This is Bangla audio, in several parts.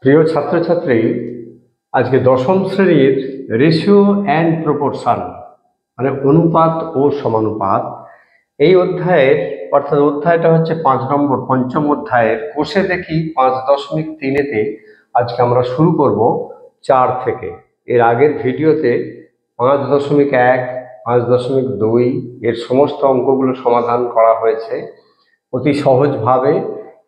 প্রিয় ছাত্রছাত্রী, আজকে দশম শ্রেণীর রেশিও অ্যান্ড প্রপোর্শন মানে অনুপাত ও সমানুপাত এই অধ্যায়ের অধ্যায়টা হচ্ছে 5 নম্বর পঞ্চম অধ্যায়ের কোষে দেখি 5.3-তে আজকে আমরা শুরু করব 4 থেকে। এর আগের ভিডিওতে 5.1, 5.2 এর সমস্ত অঙ্কগুলো সমাধান করা হয়েছে অতি সহজভাবে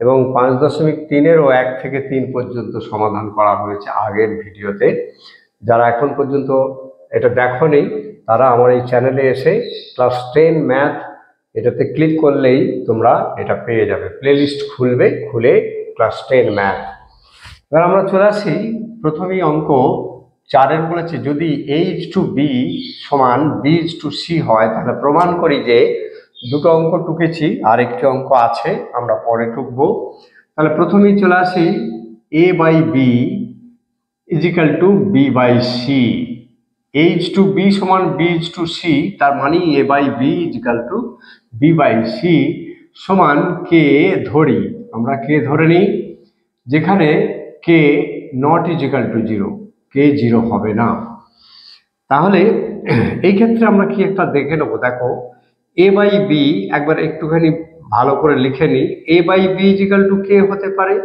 এবং 5.3-এরও 1 থেকে 3 পর্যন্ত সমাধান করা হয়েছে আগের ভিডিওতে। যারা এখন পর্যন্ত এটা দেখোনি তারা আমার এই চ্যানেলে এসে ক্লাস 10 ম্যাথ এটাতে ক্লিক করলেই তোমরা এটা পেয়ে যাবে। প্লেলিস্ট খুলবে, খুলে ক্লাস 10 ম্যাথ। এবার আমরা চলে আসি প্রথমেই অঙ্ক 4-এর বলেছে যদি A/B সমান B/C হয় তাহলে প্রমাণ করি যে দুটো অঙ্ক টুকেছি আর একটি অঙ্ক আছে, আমরা পরে টুকবো। তাহলে প্রথমেই চলে আসি A/B = B/C। H/B সমান B/C, তার মানে A/B = B/C সমান K ধরি। আমরা K ধরে নিই, যেখানে K not = 0, K 0 হবে না। তাহলে এই ক্ষেত্রে আমরা কি একটা দেখে নেবো। দেখো A/B একবার একটুখানি ভালো করে লিখে নিই। A/B = K হতে পারে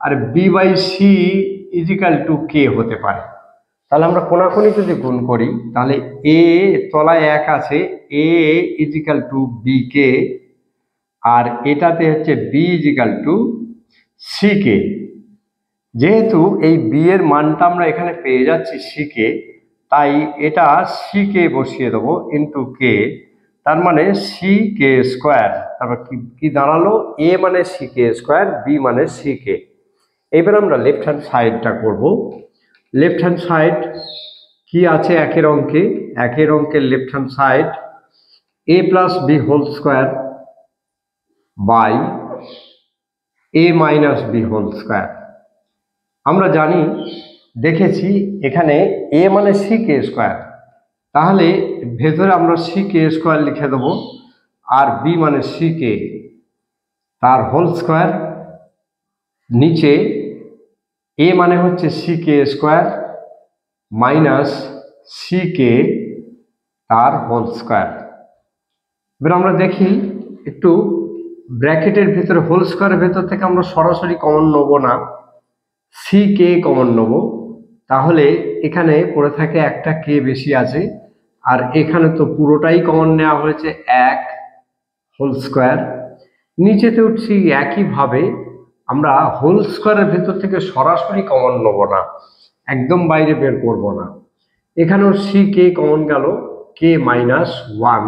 আর B/C = K হতে পারে। তাহলে আমরা কোনাকুনি যদি গুণ করি তাহলে A তলায় 1 আছে, A = BK আর এটাতে হচ্ছে B = CK। যেহেতু এই B এর মানটা আমরা এখানে পেয়ে যাচ্ছি CK, তাই এটা CK বসিয়ে দেবো ইন্টু K, তার মানে CK স্কোয়ার। তারপর কি দাঁড়ালো, A মানে CK স্কোয়ার, B মানে CK। এবার আমরা লেফট হ্যান্ড সাইডটা করব। লেফট হ্যান্ড সাইড কি আছে একের অঙ্কে left hand side A + B whole square by A - B whole square. আমরা জানি, দেখেছি এখানে A মানে CK স্কোয়ার, তাহলে ভেতরে আমরা CK স্কোয়ার লিখে দেবো আর B মানে CK তার হোল স্কোয়ার, নিচে A মানে হচ্ছে CK স্কোয়ার মাইনাস CK তার হোল স্কোয়ার। এবার আমরা দেখি একটু ব্র্যাকেটের ভিতরে হোল স্কোয়ারের ভেতর থেকে আমরা সরাসরি কমন নেব না, CK কমন নেব। তাহলে এখানে পড়ে থাকে একটা K বেশি আছে আর এখানে তো পুরোটাই কমন নেওয়া হয়েছে 1 হোল স্কোয়ার। নিচেতে উঠছি একইভাবে আমরা হোল স্কোয়ারের ভেতর থেকে সরাসরি কমন নেব না, একদম বাইরে বের করব না। এখানেও CK কমন গেল, K - 1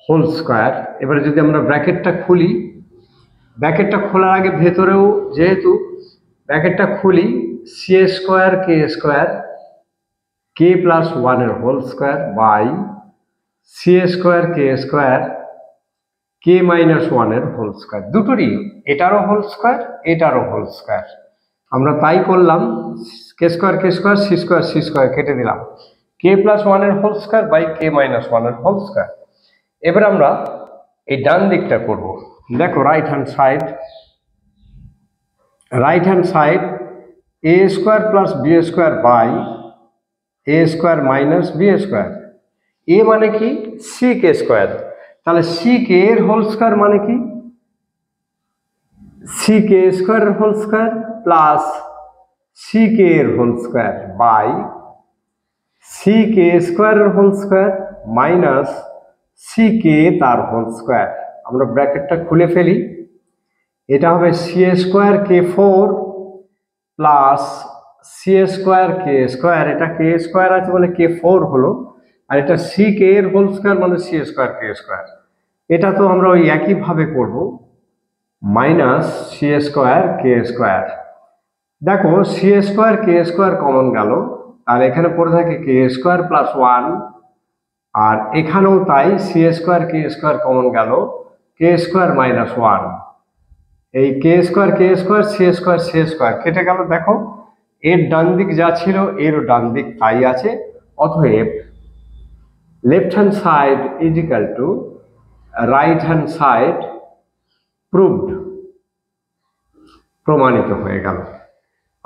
হোল স্কোয়ার। এবারে যদি আমরা ব্র্যাকেটটা খুলি, ব্র্যাকেটটা খোলার আগে ভেতরেও যেহেতু ব্র্যাকেটটা খুলি, C² K স্কোয়ার K + 1 এর whole square by C² K square K - 1 এর হোল স্কোয়ার। দুটোরই, এটারও হোল স্কোয়ার এটারও হোল স্কোয়ার। আমরা তাই করলাম, K² C² কেটে দিলাম, K + 1 এর হোল স্কোয়ার বাই K - 1 এর হোল স্কোয়ার। এবার আমরা এই ডান দিকটা করব। দেখো right hand side A² + B² by A² - B²। A মানে কি, CK স্কোয়ার। তাহলে CK এর হোল স্কোয়ার মানে কি, CK স্কোয়ারের হোল স্কোয়ার প্লাস CK এর হোল স্কোয়ার বাই CK স্কোয়ারের হোল স্কোয়ার মাইনাস CK তার হোল স্কোয়ার। আমরা ব্র্যাকেটটা খুলে ফেলি, এটা হবে C² K4 plus C² K square. এটা K স্কোয়ার আছে বলে K4 হলো, আর এটা CK এর হোল স্কোয়ার মানে C² K স্কোয়ার। এটা তো আমরা ওই একইভাবে করব, মাইনাস C² K স্কোয়ার। দেখো C² K স্কোয়ার কমন গেল, আর এখানে পড়ে থাকে K² + 1, আর এখানেও তাই C² K স্কোয়ার কমন গেল, K² - 1। এই K² C² কেটে গেল। দেখো এর ডান দিক যা ছিল এরও ডান দিক তাই আছে। অতএব left hand side = right hand side proved, প্রমাণিত হয়ে গেল।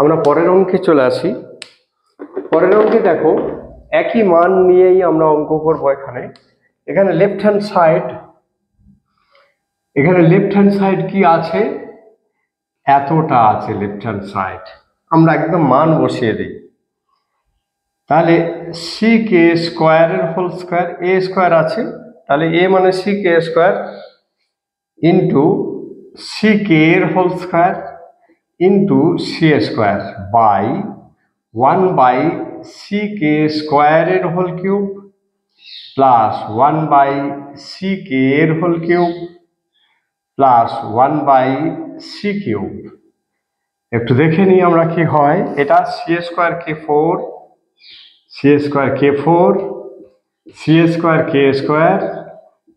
আমরা পরের অঙ্কে চলে আসি। পরের অঙ্কে দেখো একই মান নিয়েই আমরা অঙ্ক করবো। এখানে লেফট হ্যান্ড সাইড কি আছে, এতটা আছে লেফট হ্যান্ড সাইড। আমরা একদম মান বসিয়ে দিই। তাহলে সি কে স্কোয়ারের হোল স্কোয়ার, এ স্কোয়ার আছে, তাহলে এ মানে c k square into c k এর whole square into c square by 1 by c k স্কোয়ারের whole cube plus 1 by c k এর whole cube plus 1 by C cube. একটু দেখে নিই আমরা কি হয়। এটা সি স্কোয়ার কে 4, সি স্কোয়ার কে 4, সি স্কোয়ার কে স্কোয়ার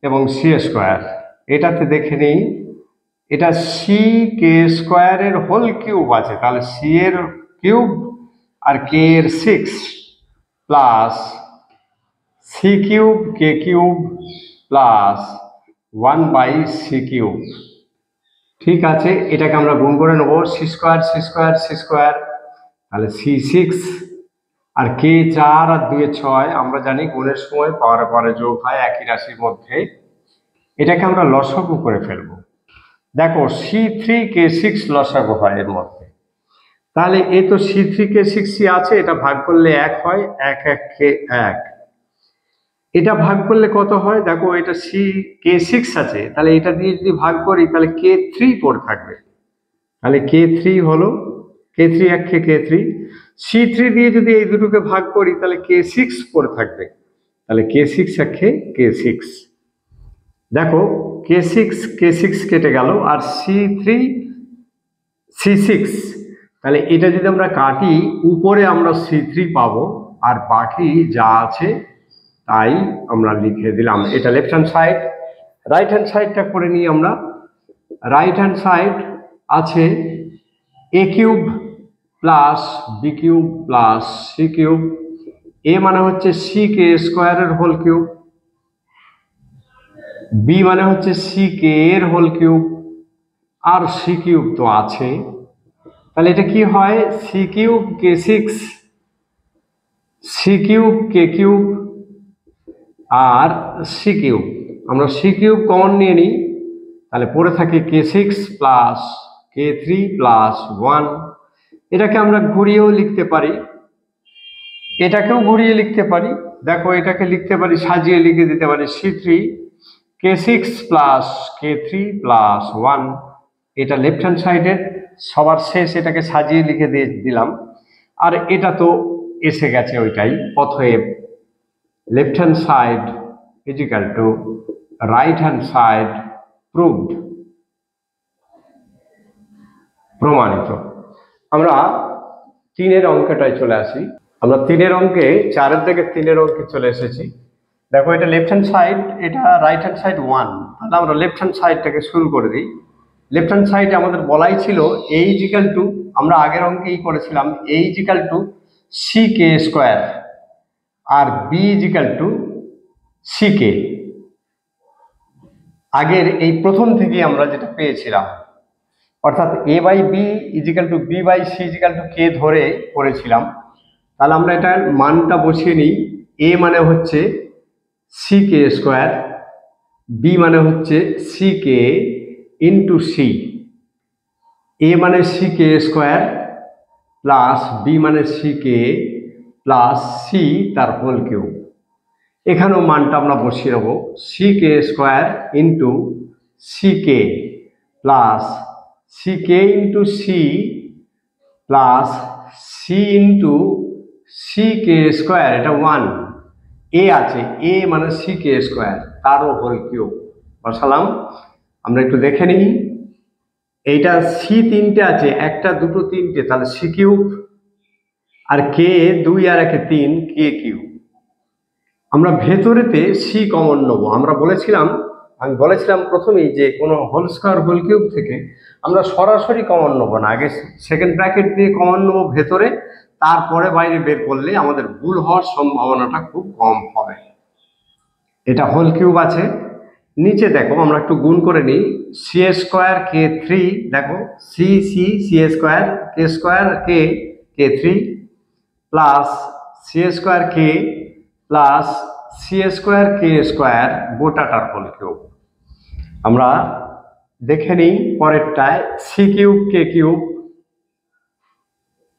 এবং সি স্কোয়ার। এটাতে দেখে নিই, এটা সি কে স্কোয়ারের হোল কিউব আছে, তাহলে সি এর কিউব আর কে এর 6 plus C cube K cube plus 1 by C cube. ঠিক আছে, এটাকে আমরা গুণ করে নেবো, C square C square C square, তাহলে সি 6 আর কে 4 আর 2 6। আমরা জানি গুণের সময় পাওয়ারে পাওয়ারে যোগ হয় একই রাশির মধ্যে। এটাকে আমরা লসাগু করে ফেলবো। দেখো C3 K6 লসাগু হয় এর মধ্যে, তাহলে এ তো C3 K6 আছে, এটা ভাগ করলে 1 হয়, 1 1 কে 1। এটা ভাগ করলে কত হয়, দেখো এটা সি K6 আছে, তাহলে এটা দিয়ে যদি ভাগ করি তাহলে K3 পড়ে থাকবে, তাহলে K3 হলো K3 1 কে K3। C3 দিয়ে যদি এই দুটোকে ভাগ করি তাহলে K6 পড়ে থাকবে, তাহলে K6 1 কে K6। দেখো K6 কেটে গেল আর C3 C6, তাহলে এটা যদি আমরা কাটি উপরে আমরা C3 পাবো আর বাকি যা আছে তাই আমরা লিখে দিলাম। এটা left hand side. Right hand সাইডটা করে নিই আমরা। রাইট হ্যান্ড সাইড আছে a cube plus b cube plus C cube. A মানে হচ্ছে সি কে স্কোয়ারের হোল কিউব, বি মানে হচ্ছে সি কে এর হোল কিউব, আর সি কিউব তো আছে, তাহলে এটা কি হয় c cube K6 c cube কে কিউব আর সি কিউব। আমরা সি কিউব কমন নিয়ে নিই, তাহলে পড়ে থাকে K6 প্লাস K3 প্লাস 1। এটাকে আমরা ঘুরিয়েও লিখতে পারি, এটাকেও ঘুরিয়ে লিখতে পারি। দেখো এটাকে লিখতে পারি, সাজিয়ে লিখে দিতে পারি C3 K6 plus K3 plus 1। এটা লেফট হ্যান্ড সাইডের সবার শেষ, এটাকে সাজিয়ে লিখে দিয়ে দিলাম। আর এটা তো এসে গেছে ওইটাই। অতএব left hand side is equal two right hand side proved, প্রমাণিত। আমরা 3-এর অঙ্কটায় চলে আসি। আমরা 3-এর অঙ্কে 4-এর থেকে 3-এর অঙ্কে চলে এসেছি। দেখো এটা লেফট হ্যান্ড সাইড, এটা রাইট হ্যান্ড সাইড 1, তাহলে আমরা লেফট হ্যান্ড সাইডটাকে শুরু করে দিই। লেফট হ্যান্ড সাইডে আমাদের বলাই ছিল a ইজ ইকুয়াল টু, আমরা আগের অঙ্কেই করেছিলাম a is equal to C k square আর b is equal to C k. আগের এই প্রথম থেকেই আমরা যেটা পেয়েছিলাম, অর্থাৎ a by b is equal to B by c is equal to k ধরে করেছিলাম। তাহলে আমরা এটার মানটা বসিয়ে নিই। a মানে হচ্ছে সি কে স্কোয়ার, বি মানে হচ্ছে c k into c. A মানে c k square plus b মানে সি কে প্লাস সি তার হোল কিউব। এখানেও মানটা আমরা বসিয়ে নেব, c k square into c k plus c k into c plus c into c k square, এটা 1। এ আছে, এ মানে সি কে স্কোয়ার তারও হোল কিউব বসালাম। আমরা একটু দেখে নিই, এইটা সি 3টে আছে, 1টা 2টো 3টে, তাহলে সি কিউব আর কে 2 আর 1 3 কে কিউব। আমরা ভেতরেতে সি কমন নেবো। আমি বলেছিলাম প্রথমেই যে কোনো হোল স্কোয়ার হোল কিউব থেকে আমরা সরাসরি কমন নেবো না, আগে সেকেন্ড ব্র্যাকেট দিয়ে কমন নেবো ভেতরে, তারপরে বাইরে বের করলে আমাদের ভুল হওয়ার সম্ভাবনাটা খুব কম হবে। এটা হোল কিউব আছে, নিচে দেখো আমরা একটু গুণ করে নিই, সি স্কোয়ার কে থ্রি, দেখো C C C square K K three plus C square K plus C square গোটাটার হোল কিউব। আমরা দেখে নিই পরেরটায়, সি কিউব কে কিউব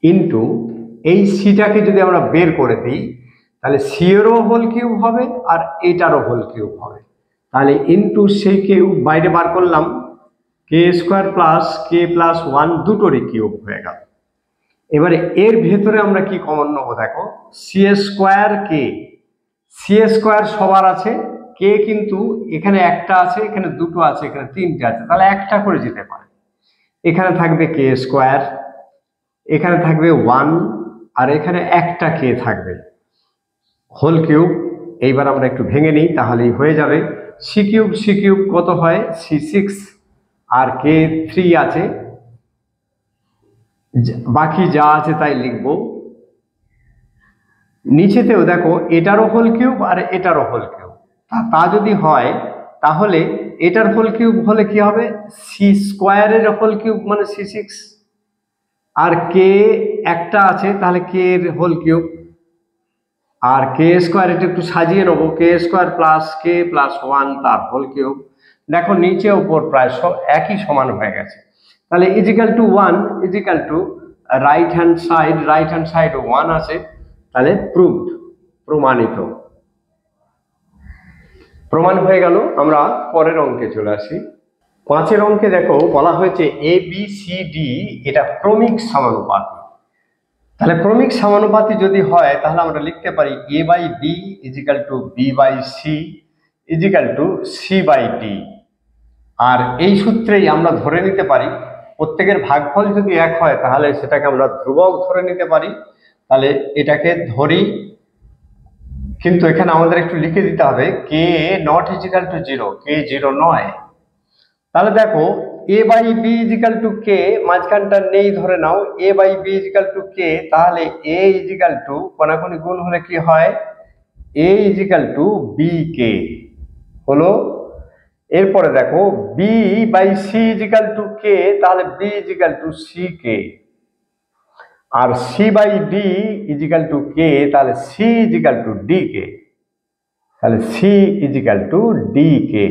ইন্টু এই সিটাকে যদি আমরা বের করে দিই তাহলে সি এরও হোল কিউব হবে আর এটারও হোল কিউব হবে, তাহলে ইন্টু সেই কিউব বাইরে বার করলাম, কে স্কোয়ার প্লাস ওয়ান দুটোরই কিউব হয়ে গেল। এবারে এর ভেতরে আমরা কি কমন নেবো, দেখো সি স্কোয়ার সবার আছে, কে কিন্তু এখানে একটা আছে, এখানে দুটো আছে, এখানে তিনটে আছে, তাহলে একটা করে যেতে পারে। এখানে থাকবে কে স্কোয়ার, এখানে থাকবে ওয়ান, আর এখানে একটা কে থাকবে, হোল কিউব। এইবার আমরা একটু ভেঙে নিই তাহলেই হয়ে যাবে। সি কিউব কত হয়, সি সিক্স, আর কে থ্রি আছে, বাকি যা আছে তাই লিখবো। নিচেতেও দেখো এটারও হোল কিউব আর এটারও হোল কিউব, তা যদি হয় তাহলে এটার হোল কিউব হলে কি হবে, সি স্কোয়ারের হোল কিউব মানে সি সিক্স, আর কে একটা আছে তাহলে কে এর হোল কিউব, আর কে স্কোয়ার এটা একটু সাজিয়ে নেবো, কে স্কোয়ার প্লাস ওয়ান তার হোল কিউব। দেখো নিচে উপর প্রায় একই সমান হয়ে গেছে, তাহলে is equal to one is equal to right hand side one আছে, তাহলে প্রমাণিত, প্রমাণ হয়ে গেল। আমরা পরের অঙ্কে চলে আসি। 5 অঙ্কে দেখো বলা হয়েছে এ বি সি ডি এটা ক্রমিক সমানুপাতি। তাহলে ক্রমিক সমানুপাতি যদি হয় তাহলে আমরা লিখতে পারি A by B is equal to B by C is equal to C by D. আর এই সূত্রেই আমরা ধরে নিতে পারি প্রত্যেকের ভাগফল যদি এক হয় তাহলে সেটাকে আমরা ধ্রুবক ধরে নিতে পারি, তাহলে এটাকে ধরি, কিন্তু এখানে আমাদের একটু লিখে দিতে হবে K not is equal to zero, K zero নয়। তাহলে দেখো A by B is equal to K, মাঝখানটা নেই ধরে নাও, A by B is equal to K, তাহলে এ ইজিক্যাল টু কোনাকুনি গুণ হলে কি হয়, A is equal to B K হলো। এরপরে দেখো B by C is equal to K, তাহলে B is equal to C K, আর C by D is equal to K, তাহলে সি ইজিক্যাল টু ডি কে, তাহলে সি ইজিক্যাল টু ডি কে।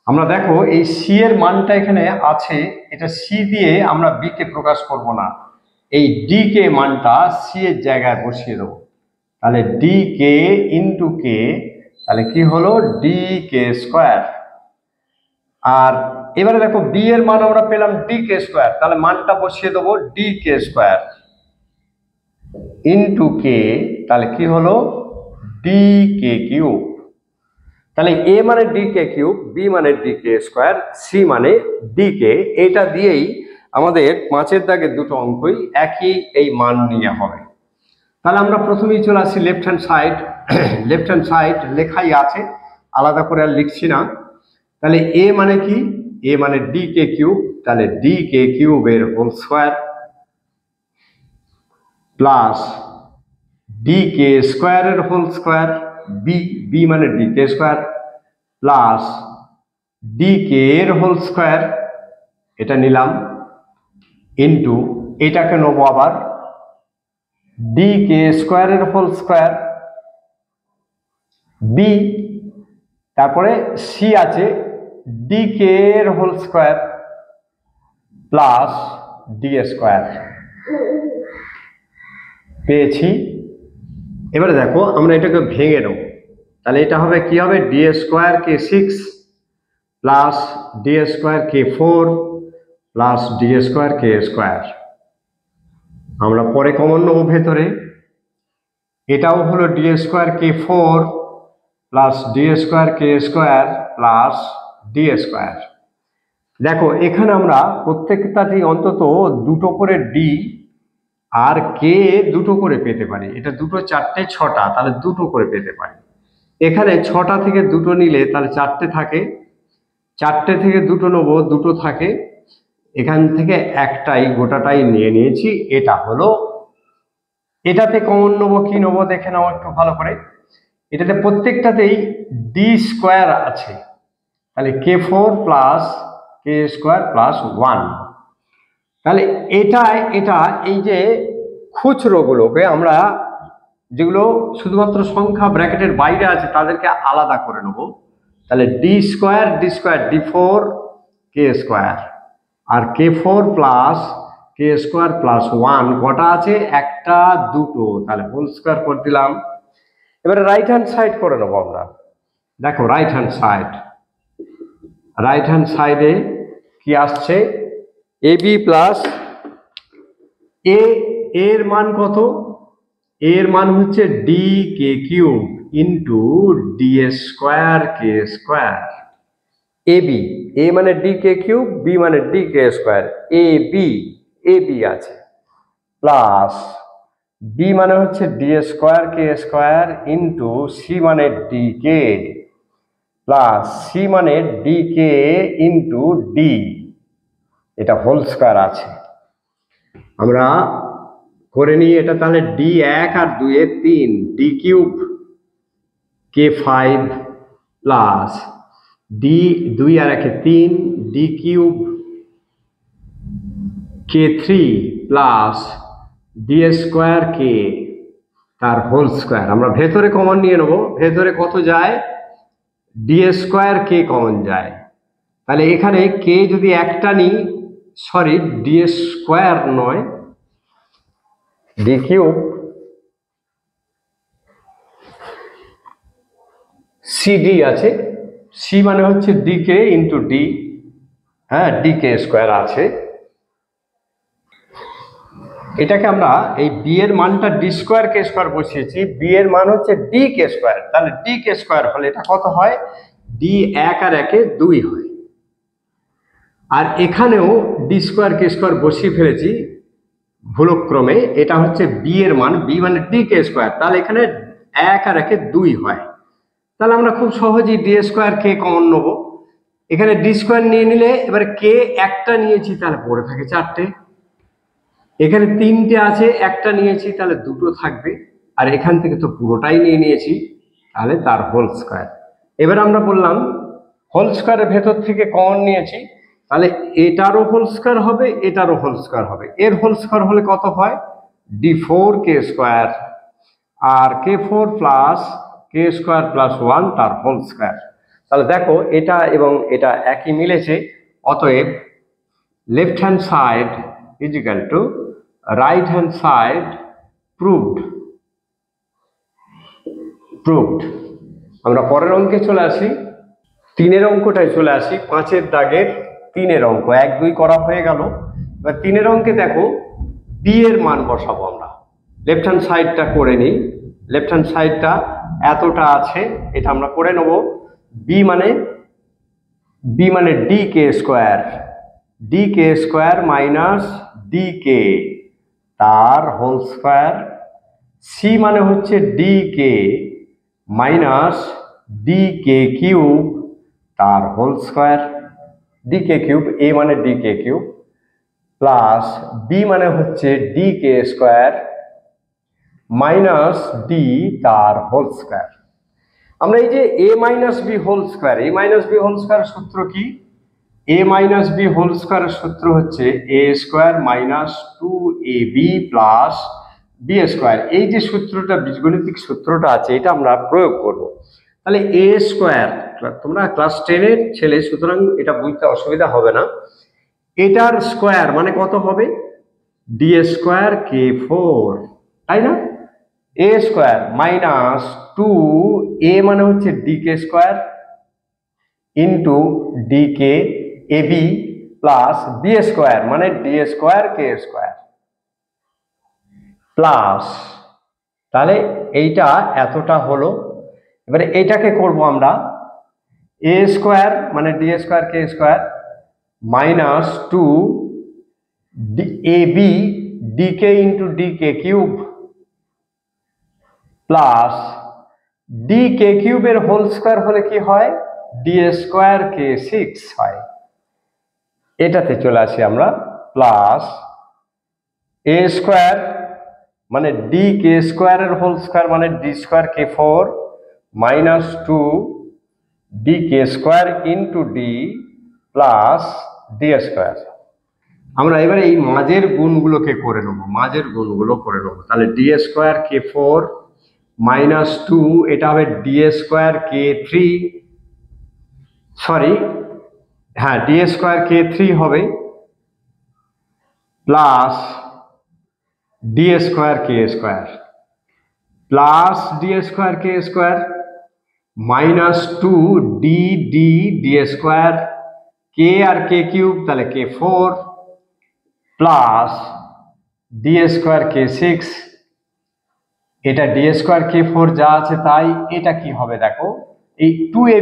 আমরা দেখো এই সি এর মানটা এখানে আছে, এটা সি দিয়ে আমরা বি কে প্রকাশ করব না, এই ডি কে মানটা সি এর জায়গায় বসিয়ে দেবো, তাহলে ডি কে ইন্টু কে, তাহলে কি হলো ডি কে স্কোয়ার। আর এবারে দেখো বি এর মান আমরা পেলাম ডি কে স্কোয়ার, তাহলে মানটা বসিয়ে দেবো D K square into k, তাহলে কি হলো ডি কে কিউব। তাহলে এ মানে ডি কে কিউব, বি মানে ডি কে স্কোয়ার, সি মানে ডি কে, এটা দিয়েই আমাদের 5 দাগের দুটো অঙ্কই একই এই মান নিয়ে হবে। তাহলে আমরা প্রথমেই চলে আসি লেফট হ্যান্ড সাইড লেখাই আছে, আলাদা করে আর লিখছি না। তাহলে এ মানে কি, এ মানে ডি কে কিউব, তাহলে ডি কে কিউবের whole square plus D K স্কোয়ারের হোল স্কোয়ার, বি মানে D K square plus D K এর হোল স্কোয়ার, এটা নিলাম, ইন্টু এটাকে নেবো আবার ডি কে স্কোয়ারের হোল স্কোয়ার বি, তারপরে সি আছে ডি কে এর whole square plus D square পেয়েছি। এবারে দেখো আমরা এটাকে ভেঙে নেব, তাহলে এটা হবে কি হবে, D square K six plus D square K four plus D square কে স্কোয়ার। আমরা পরে কমন নেবো ভেতরে, এটাও হলো D square K four plus D square কে স্কোয়ার প্লাস ডি স্কোয়ার। দেখো এখানে আমরা প্রত্যেকটাতেই অন্তত দুটো করে ডি আর কে দুটো করে পেতে পারি, এটা দুটো চারটে ছটা, তাহলে দুটো করে পেতে পারি। এখানে ছটা থেকে দুটো নিলে তাহলে চারটে থাকে, চারটে থেকে দুটো নেবো, দুটো থাকে, এখান থেকে একটাই গোটাটাই নিয়ে নিয়েছি, এটা হলো। এটাতে কমন নেবো, কি নেবো দেখে নাও একটু ভালো করে, এটাতে প্রত্যেকটাতেই ডি স্কোয়ার আছে, তাহলে k4 প্লাস কে স্কোয়ার প্লাস 1। তাহলে এটা এই যে খুচরোগুলোকে আমরা যেগুলো শুধুমাত্র সংখ্যা ব্র্যাকেটের বাইরে আছে তাদেরকে আলাদা করে নেব। তাহলে ডি স্কোয়ার d4 কে স্কোয়ার, আর k4 প্লাস কে স্কোয়ার প্লাস 1 কটা আছে? একটা, দুটো, তাহলে হোল স্কোয়ার করে দিলাম। এবারে রাইট হ্যান্ড সাইড করে নেবো আমরা। দেখো রাইট হ্যান্ড সাইডে কি আসছে? এবি প্লাস এর মান কত? এর মান হচ্ছে D K cube into D square কে স্কোয়ার। এবি, এ মানে ডি কে কিউব, বি মানে ডি কে স্কোয়ার, এবি আছে, প্লাস বি মানে হচ্ছে ডি স্কোয়ার কে স্কোয়ার ইন্টু সি মানে ডি কে, প্লাস সি মানে ডি কে ইন্টু ডি, এটা হোল স্কোয়ার আছে। আমরা করে নিই এটা। তাহলে ডি 1 আর 2 এ 3, D cube k5 plus D 2 আর 1 এ 3, D cube k3 plus D square K তার হোল স্কোয়ার। আমরা ভেতরে কমন নিয়ে নেব। ভেতরে কত যায়? ডি স্কোয়ার কে কমন যায়। তাহলে এখানে কে যদি একটা নিই, সরি ডি স্কোয়ার নয়, ডি কিউব সিডি আছে, সি মানে হচ্ছে ডি কে ইন্টু ডি, হ্যাঁ ডি কে স্কোয়ার আছে। এটাকে আমরা এই বি এর মানটা ডি স্কোয়ার কে স্কোয়ার বসিয়েছি, বি এর মান হচ্ছে ডি কে স্কোয়ার। তাহলে ডি কে স্কোয়ার হলে এটা কত হয়? ডি 1 আর 1 এ 2 হয়। আর এখানেও ডি স্কোয়ার কে স্কোয়ার বসিয়ে ফেলেছি ভুলক্রমে, এটা হচ্ছে বি এর মান, বি মানে ডি কে স্কোয়ার, তাহলে এখানে 1 আর 1 এ 2 হয়। তাহলে আমরা খুব সহজেই ডি স্কোয়ার কে কমন নেব। এখানে ডি স্কোয়ার নিয়ে নিলে এবারে কে একটা নিয়েছি, তাহলে পড়ে থাকে 4টে। এখানে 3টে আছে, একটা নিয়েছি, তাহলে 2টো থাকবে। আর এখান থেকে তো পুরোটাই নিয়ে নিয়েছি, তাহলে তার হোল স্কোয়ার। এবার আমরা বললাম হোল স্কোয়ারের ভেতর থেকে কমন নিয়েছি, তাহলে এটারও হোল স্কোয়ার হবে, এটারও হোল স্কোয়ার হবে। এর হোল স্কোয়ার হলে কত হয়? d4 কে স্কোয়ার, আর k4 প্লাস কে স্কোয়ার প্লাস 1 তার হোল স্কোয়ার। তাহলে দেখো এটা এবং এটা একই মিলেছে। অতএব left hand side is equal two right hand side proved. আমরা পরের অঙ্কে চলে আসি। 3-এর অঙ্কটায় চলে আসি। 5-এর দাগের 3-এর অঙ্ক 1, 2 করা হয়ে গেল। এবার 3-এর অঙ্কে দেখো বি এর মান বসাবো আমরা। লেফট হ্যান্ড সাইডটা করে নিই। লেফট হ্যান্ড সাইডটা এতটা আছে, এটা আমরা করে নেব। বি মানে D K square minus D কে তার হোল স্কোয়ার। সি মানে হচ্ছে ডি কে মাইনাস ডি কে কিউব তার whole square, D K cube, a মানে D K cube, plus b মানে হচ্ছে D K square minus D তার হোল স্কোয়ার। আমরা এই যে এ মাইনাস বি হোল স্কোয়ার, এ মাইনাস বি হোল স্কোয়ার সূত্র কি? এ মাইনাস বি হোল স্কোয়ারের সূত্র হচ্ছে এ square minus 2ab plus B square. এই যে সূত্রটা, বীজগণিতিক সূত্রটা আছে, এটা আমরা প্রয়োগ করব। তাহলে এ স্কোয়ার, তোমরা ক্লাস 10-এর ছেলে, সুতরাং এটা বুঝতে অসুবিধা হবে না। এটার স্কোয়ার মানে কত হবে? ডি স্কোয়ার কে 4, তাই না? এ স্কোয়ার মাইনাস 2, এ মানে হচ্ছে D K square into D কে এবি প্লাস বি স্কোয়ার মানে ডি স্কোয়ার কে স্কোয়ার প্লাস, তাহলে এইটা এতটা হলো। এবারে এইটাকে করব আমরা এ স্কোয়ার মানে ডি স্কোয়ার কে স্কোয়ার মাইনাস 2 এবি ডি কে into D K cube plus D K কিউবের হোল স্কোয়ার হলে কি হয়? ডি স্কোয়ার কে 6 হয়। এটাতে চলে আসি আমরা, প্লাস এ স্কোয়ার মানে ডি কে স্কোয়ারের হোল স্কোয়ার মানে ডি স্কোয়ার কে 4 minus 2 D K square into D plus D square. আমরা এবারে এই মাঝের গুণগুলোকে করে নেবো, মাঝের গুণগুলো করে নেবো। তাহলে D square K four minus two, এটা হবে D square K three, sorry হ্যাঁ ডি স্কোয়ার কে থ্রি হবে প্লাস ডি স্কোয়ার কে স্কোয়ার প্লাস ডি স্কোয়ার কে square minus two D D D square K আর কে কিউব, তাহলে K four plus D square K six, এটা ডি স্কোয়ার কে ফোর যা আছে তাই। এটা কি হবে দেখো, এই টু এ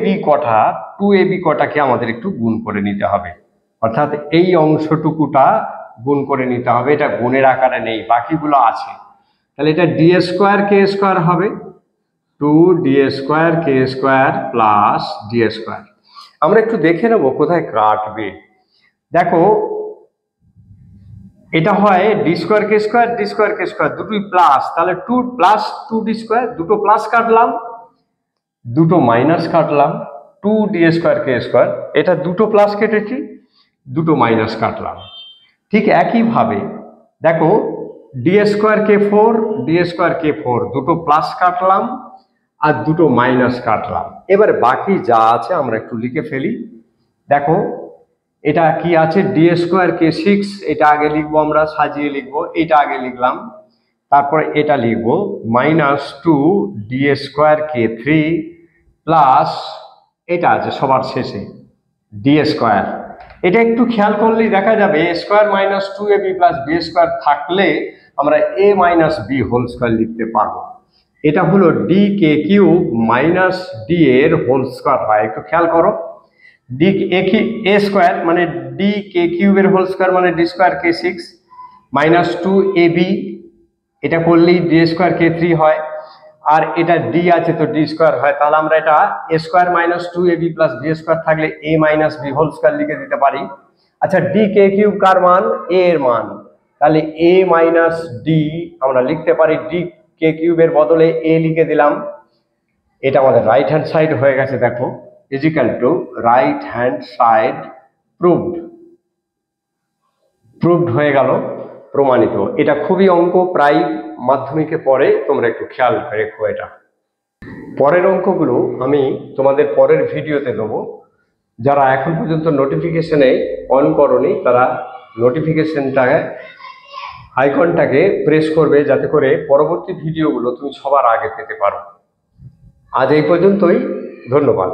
বি কটাকে আমাদের একটু গুণ করে নিতে হবে, অর্থাৎ এই অংশটুকুটা গুণ করে নিতে হবে। এটা গুণের আকারে নেই, বাকিগুলো আছে। তাহলে এটা ডি স্কোয়ার কে স্কোয়ার হবে, টু ডি স্কোয়ার কে স্কোয়ার প্লাস ডি স্কোয়ার। আমরা একটু দেখে নেব কোথায় কাটবে। দেখো এটা হয় ডি স্কোয়ার কে স্কোয়ার দুটোই প্লাস, তাহলে two plus two D square, দুটো প্লাস কাটলাম, দুটো মাইনাস কাটলাম, টু ডি স্কোয়ার কে স্কোয়ার, এটা দুটো প্লাস কেটেছি, দুটো মাইনাস কাটলাম। ঠিক একইভাবে দেখো ডি স্কোয়ার কে ফোর দুটো প্লাস কাটলাম আর দুটো মাইনাস কাটলাম। এবার বাকি যা আছে আমরা একটু লিখে ফেলি। দেখো এটা কি আছে, ডি স্কোয়ার কে সিক্স, এটা আগে লিখবো, আমরা সাজিয়ে লিখবো, এটা আগে লিখলাম, তারপরে এটা লিখবো minus two D square K three plus এটা আছে সবার শেষে ডি স্কোয়ার। এটা একটু খেয়াল করলেই দেখা যাবে A square minus two A B plus B square থাকলে আমরা A minus B whole square লিখতে পারবো। এটা হলো D K cube minus D এর হোল স্কোয়ার হয়, একটু খেয়াল করো। ডি এ স্কোয়ার মানে ডি কে কিউবের হোল স্কোয়ার মানে D square K six minus two A B, এটা করলেই ডি স্কোয়ার কে থ্রি হয়, আর এটা ডি আছে তো ডি স্কোয়ার হয়। তাহলে আমরা এটা এ square minus two A B plus B square থাকলে এ মাইনাস বি হোল স্কোয়ার লিখে দিতে পারি। আচ্ছা ডি কে কিউব কার মান, এ এর মান, তাহলে এ মাইনাস ডি আমরা লিখতে পারি ডি কে কিউবের বদলে এ লিখে দিলাম। এটা আমাদের রাইট হ্যান্ড সাইড হয়ে গেছে, দেখো is equal to right hand side proved হয়ে গেল, প্রমাণিত। এটা খুবই অঙ্ক, প্রায় মাধ্যমিকে পড়ে, তোমরা একটু খেয়াল রেখো। এটা পরের অঙ্কগুলো আমি তোমাদের পরের ভিডিওতে দেবো। যারা এখন পর্যন্ত নোটিফিকেশনে অন করনি তারা নোটিফিকেশনটাকে আইকনটাকে প্রেস করবে, যাতে করে পরবর্তী ভিডিওগুলো তুমি সবার আগে পেতে পারো। আজ এই পর্যন্তই, ধন্যবাদ।